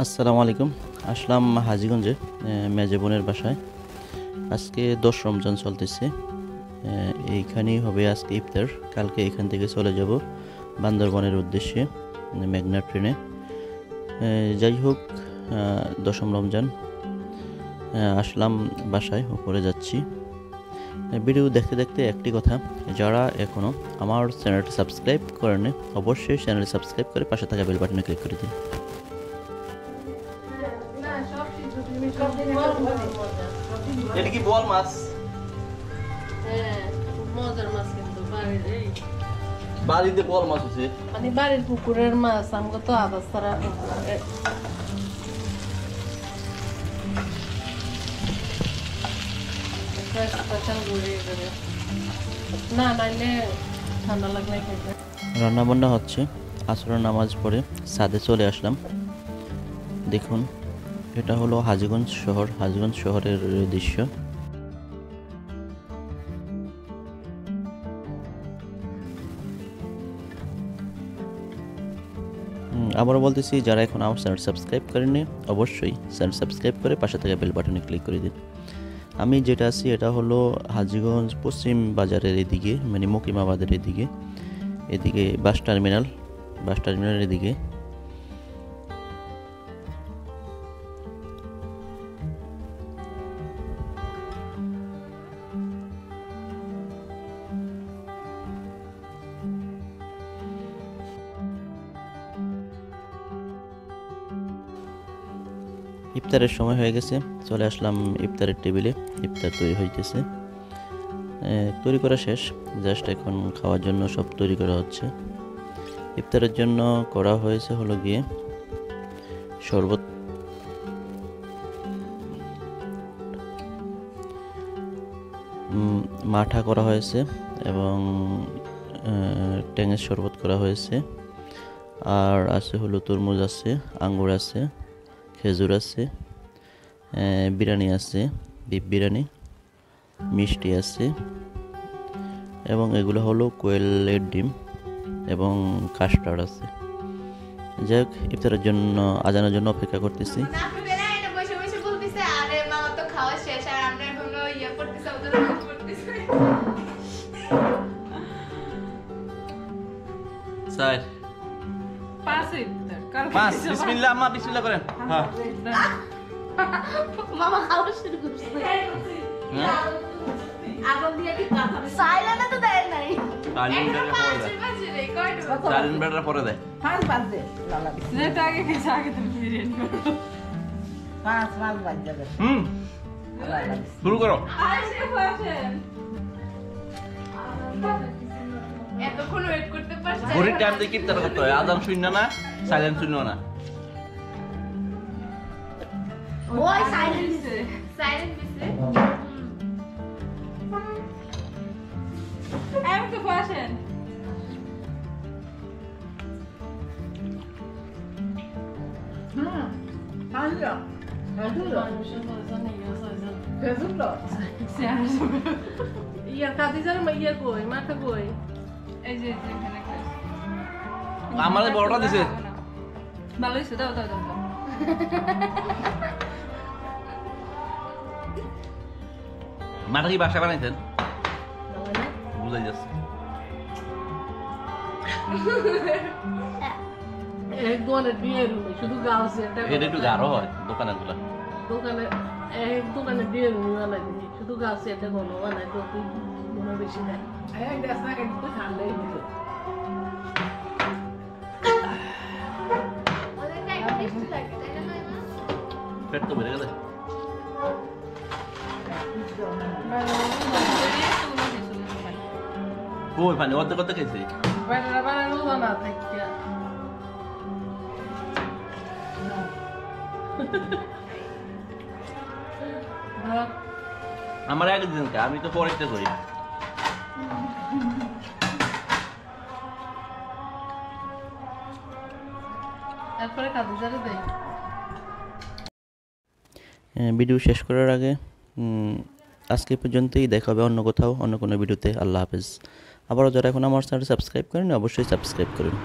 আসসালামু আলাইকুম। আসলাম হাজীগঞ্জে মেজে বোনের বাসায়। আজকে 10 রমজান চলতেছে। এইখানেই হবে আজকে ইফতার। কালকে এখান থেকে চলে যাব বান্দরবনের উদ্দেশ্যে মেঘনা ট্রেনে। যাই হোক, 10ম রমজান আসলাম বাসায়, উপরে যাচ্ছি। ভিডিও দেখতে দেখতে একটি কথা, যারা এখনও আমার চ্যানেলটি সাবস্ক্রাইব করেনি অবশ্যই চ্যানেলটি সাবস্ক্রাইব করে পাশে থাকা বেল বাটনে ক্লিক করে দিন। এটা কি বোয়াল মাছ? হ্যাঁ, খুব মজার মাছ কিন্তু বাড়িতে বোয়াল মাছ হচ্ছে, মানে বাড়ির পুকুরের মাছ। আমাকে তো আদার ছাড়া না নাইলে ঠান্ডা লাগলে খেতে। রান্না বান্না হচ্ছে। আসরের নামাজ পড়ে ছাদে চলে আসলাম। দেখুন, এটা হলো হাজীগঞ্জ শহর, হাজীগঞ্জ শহরের দৃশ্য। আবারও বলতেছি, যারা এখন আমার চ্যানেল সাবস্ক্রাইব করেননি অবশ্যই চ্যানেল সাবস্ক্রাইব করে পাশে থাকা বেল বাটনে ক্লিক করে দিন। আমি যেটা আছি এটা হলো হাজীগঞ্জ পশ্চিম বাজারের এদিকে, মানে মকিমাবাদের এদিকে বাস টার্মিনালের এদিকে। ইফতারের সময় হয়ে গেছে, চলে আসলাম ইফতারের টেবিলে। ইফতার তৈরি হইতেছে, তৈরি করা শেষ, জাস্ট এখন খাওয়ার জন্য সব তৈরি করা হচ্ছে। ইফতারের জন্য করা হয়েছে হলো গিয়ে শরবত, মাঠা করা হয়েছে এবং ট্যাঙের শরবত করা হয়েছে। আর আছে হলো তরমুজ আছে, আঙ্গুর আছে, খেজুর আছে, বিরিয়ানি আছে, বিফ বিরিয়ানি, মিষ্টি আছে এবং এগুলো হলো কোয়েলের ডিম এবং কাস্টার্ড আছে। যাই হোক, ইফতারের জন্য আজানের জন্য অপেক্ষা করতেছি। বিসমিল্লাহ আম্মা, বিসমিল্লাহ করেন। হ্যাঁ মামা খাওয়া শুরু করছে। আগুন দিয়ে কি কথা সাইলেন্টে তো দেয় নাই। সাইলেন্ট বেটার পরে দেয়। 5 বাজে লালা যেটা আগে কিছু আগে তুমি বিরিয়ানি করো। 5 বাজে যাবে। শুরু করো। এতক্ষণ ওয়েট করতে পারছ? ঘড়ির টাইম দিয়ে ইফতার করতে হয়, আজান শুননা না, সাইলেন্ট শুননা না। ওই সাইলেন্ট দিছে, সাইলেন্ট দিছে। আমি তো বসেন। হালকা ইয়া কাদিজার মাইয়া কই, মাথা কই? এই যে এখানে আমাদের বড়টা দিছে। ভালো হইছে, দাও দাও দাও। মাটা কি বাসা বানাইতেন? বুঝাই যাচ্ছে। এক দোকানের বিয়ের রুমে শুধু গাছ, এটা একটু গাঢ় হয় দোকানের গুলা। দোকানে বিয়ের রুমে বানাই দিই, শুধু গাছ এটা কোনো বানাই তো কোনো বেশি নাই। এই দেশ না কিন্তু ঠান্ডাই দিল। পেট তো বেড়ে গেছে। কই পানি অর্ধেক অর্ধেক খাইছে। বানানো জানা থাকে। আমার আগে দিন কে, আমি তো পরেরটা করি। এরপরে কাদিজারে দেই। ভিডিও শেষ করার আগে আজকে পর্যন্তই, দেখা হবে অন্য কোথাও অন্য কোনো ভিডিওতে। আল্লাহ হাফেজ। আবারও যারা এখন আমার চ্যানেল সাবস্ক্রাইব করেন অবশ্যই সাবস্ক্রাইব করুন।